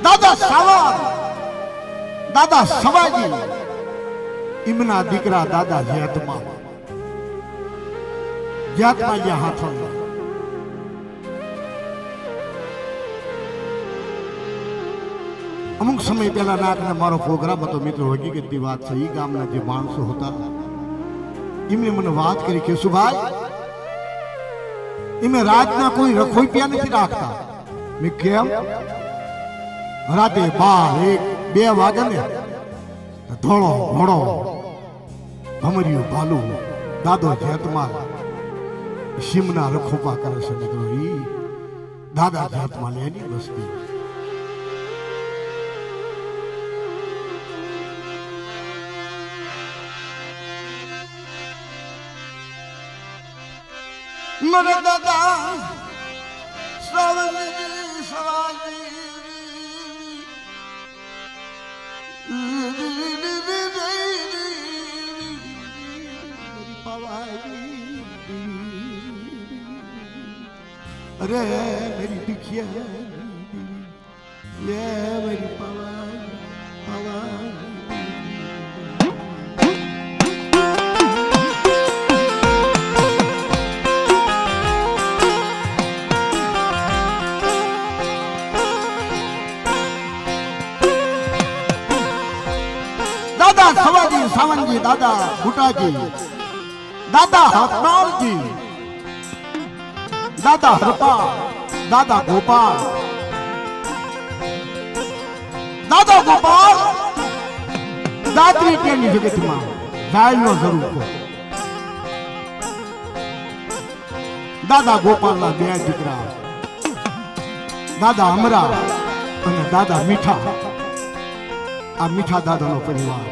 દાદા સાવા દાદા સવાજી ઇમના દીકરા દાદા જેતમાં જ્યાં હાથો અમુક સમય પહેલા નાકને મારો પ્રોગ્રામ હતો મિત્રો, હકીકતની વાત છે. એ ગામના જે માણસો હતા એમને મને વાત કરી કે સુભાઈ એમે રાતના કોઈ રખોઈ પ્યા નથી રાખતા. મેં કેમ? રાતે 12, 1, 2 વાગે ને ધોળો ઘોડો ભમરિયું ભાલું દાદો જેતમાલ શિમના રખોપા કરે છે મિત્રો. ઈ દાદા જેતમાલ એની વસ્તી. મને દાદા સવાજી સવાજી अरे मेरी बिखिया ये मेरी पवाई पवाई दादा सवाजी सावंजी दादा भूटाजी दादा हसनावजी दादा हरपा दादा गोपाल दात्री केनी जगत में जायल नो जरूर दादा गोपाल ना बे दीकरा दादा अमरा અને દાદા મીઠા. આ મીઠા દાદાનો પરિવાર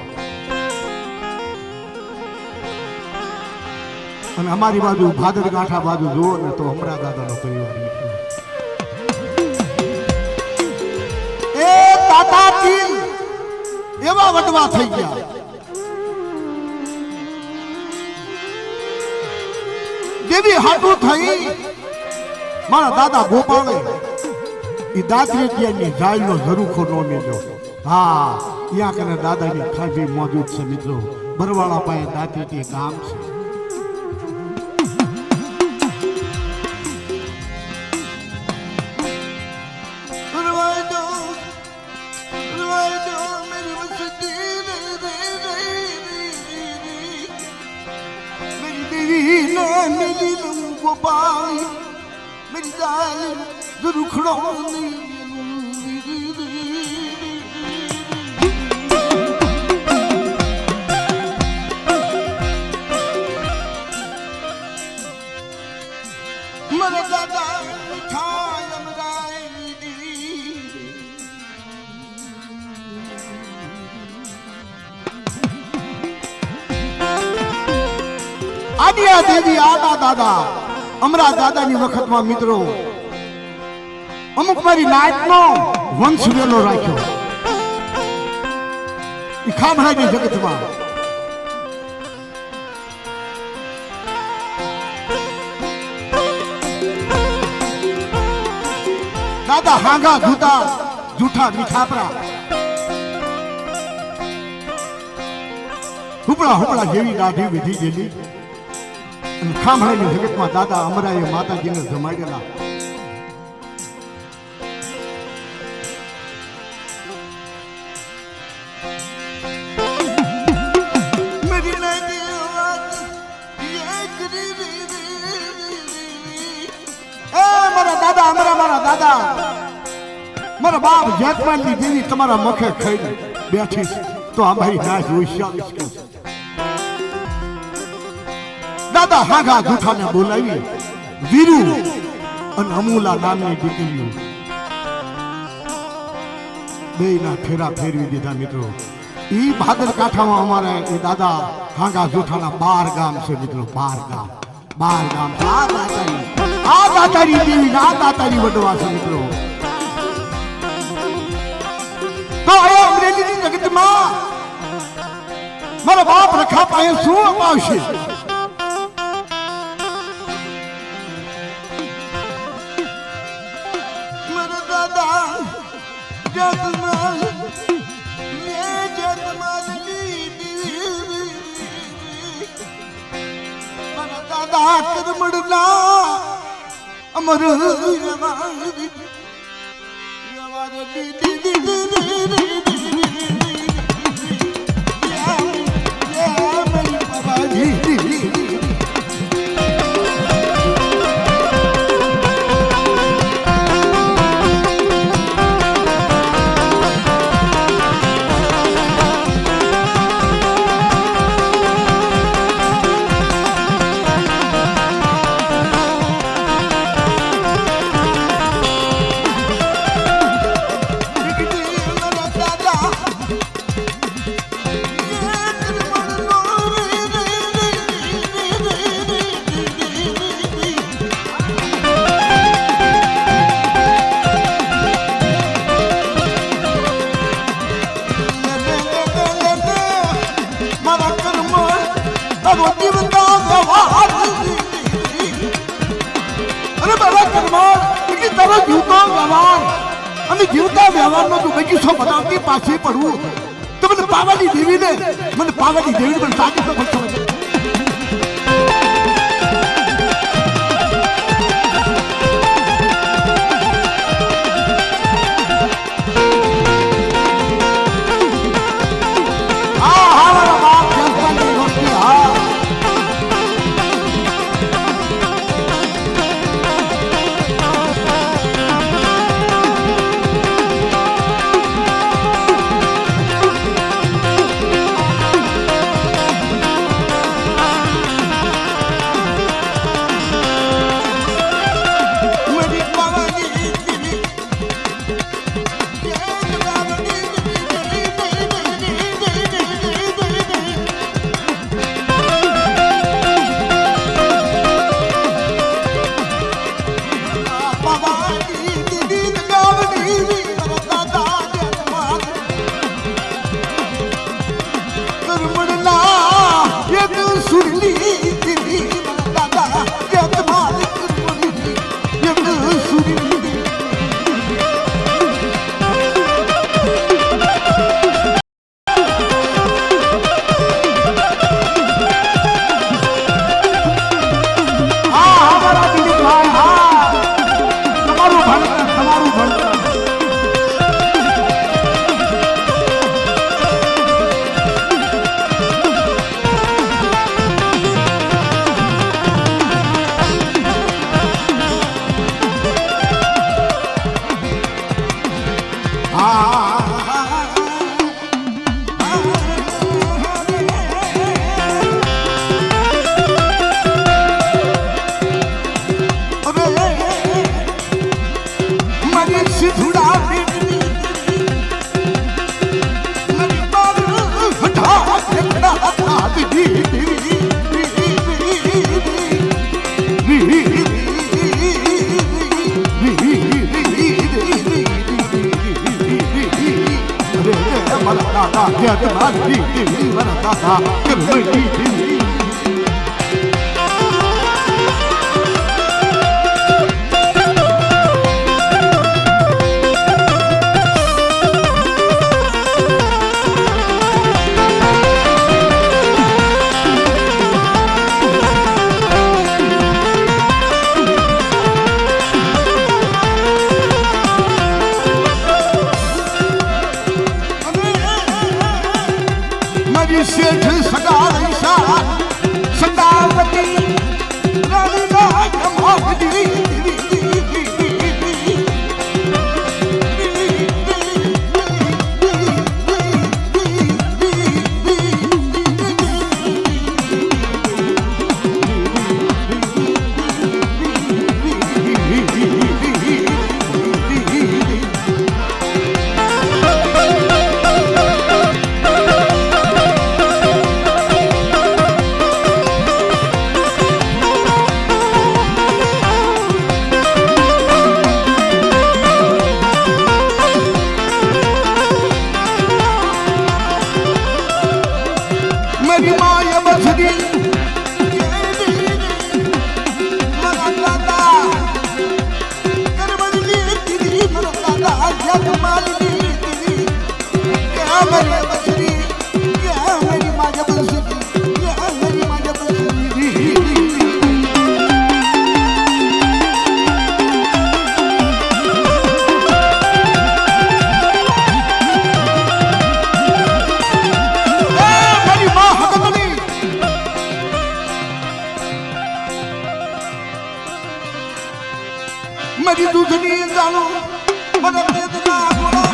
અને અમારી બાજુ ભાદર ગાંઠા બાજુ જુઓ ને તો અમરા દાદાનો પરિવાર. એ તાતા તીલ એવા વડવા થઈ ગયા. દેવી હાટું થઈ મારા દાદા ગોપાલે ઈ દાત્રેટિયાની જાયનો ઝરૂખો નો મેલ્યો. હા, ત્યાં કને દાદાની ખાજી મોજૂદ છે મિત્રો. બરવાળા પાસે દાત્રેટિયા ગામ છે. गोपाल मेरी जान रुखड़ो मरे दादा आदिया देवी आदा दादा अमरा दादा ની વખતમાં મિત્રો અમુક મારી નાયકનો વંશ વેલો રાખ્યો. ઈ ખામણાની જગતમાં દાદા હાંગા જૂતા જૂઠા મીઠાપરા હુપડા હુપડા જેવી દાઢી વિધી જેલી ખામણાની જગતમાં દાદા અમરાએ માતાજીને જમાડેલા. મારા દાદા મારા બાપ જેતમાલની દેવી તમારા મુખે ખાઈને બેઠી તો અમારી નાશ હોશિયાર છે. દાદા હાગા જૂઠાને બોલાવી વીરુ અને અમૂલા નામની દીકરીઓ બેયના ફેરા ફેરવી દીધા મિત્રો. ઈ ભાદર કાંઠામાં અમારે એ દાદા હાગા જૂઠાના 12 ગામ છે મિત્રો. 12 ગામ આ દાતારી દેવી આ દાતારી વડવા છે મિત્રો. તો એ અમરેલીની જગતમાં મારા બાપ રખા પાસે શું અપાવશે? अमर जीवता व्यवहार में मैं किसो बताऊं कि पाछे पड़ू तो मैंने पार्वती देवी ने साथी तो बच्चों सेठ सगा મારા વેદના ગોળા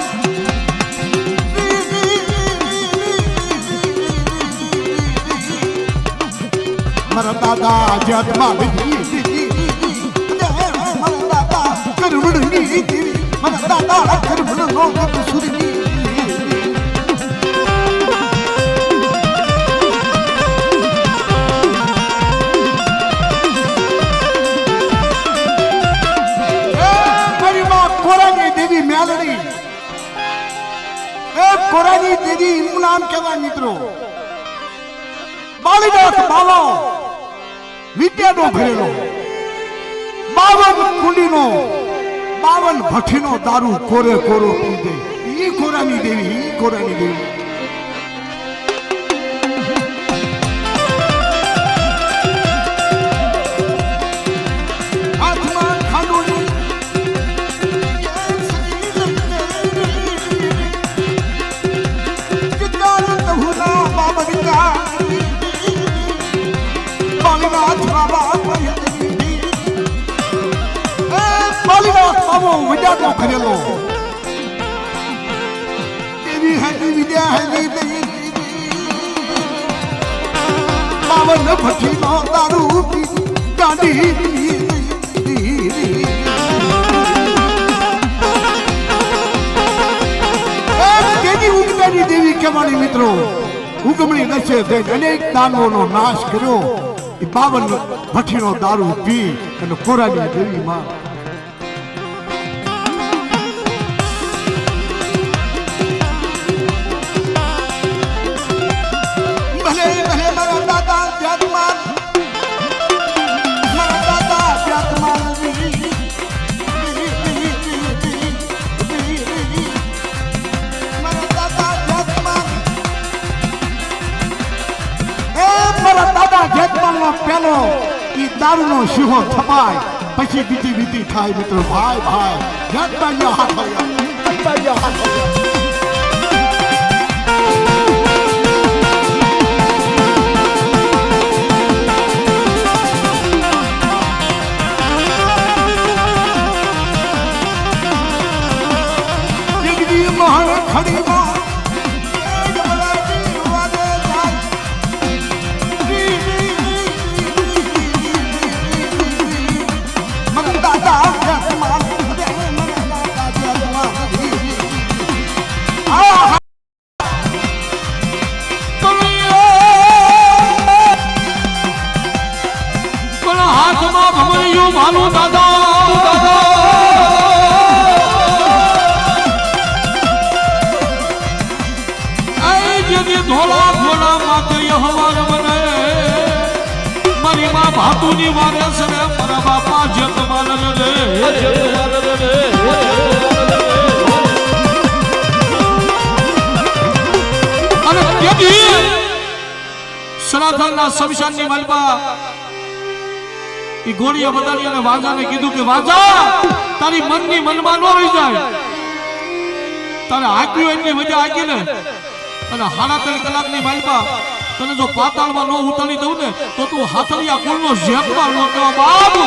મારા દાદા જગમાં મારા દાદા કરવડની દેવી મારા દાદા કરવડનો સુરની મેલડી એ કોરાની દેવી એનું નામ કહેવાય મિત્રો બાળીનાથ બાવો વિદ્યાનો ભરેલો 52 કુંડીનો 52 ભઠ્ઠીનો દારૂ કોરે કોરો પી દે ઈ કોરાની દેવી હાથમાં ખાંડોની વિદ્યાનો કરેલો દેવી હજી વિદ્યા હજી 52 ભઠ્ઠીનો દારૂ પી ગાંધી દેવી કહેવાની મિત્રો ઉગમણી નશે અનેક દાનવોનો નાશ કર્યો 52 ભઠ્ઠીનો દારૂ પી અને કોરાની દેવીમાં પેલો ઈ દારૂનો શીહો થપાય પછી બીજી બીજી થાય મિત્રો ભાઈ જગબાઈયા હાથ મહાન ખડીમાં ભાતુની વારસ રે મારા બાપા જગમાલ રે અને તેથી સનાતનના શમશાનની માલપા ઈ ગોળીએ બતાડી અને વાજાને કીધું કે વાજા તારી મનની મનમાં ન રહી જાય તારે આગ્યું એટલી મજા આગી ને અને 3.5 કલાકની માલપા તને જો પાતાળમાં ન ઉતારી દઉં ને તો તું હાથલિયા કુળનો ઝેપમાં લો બાબુ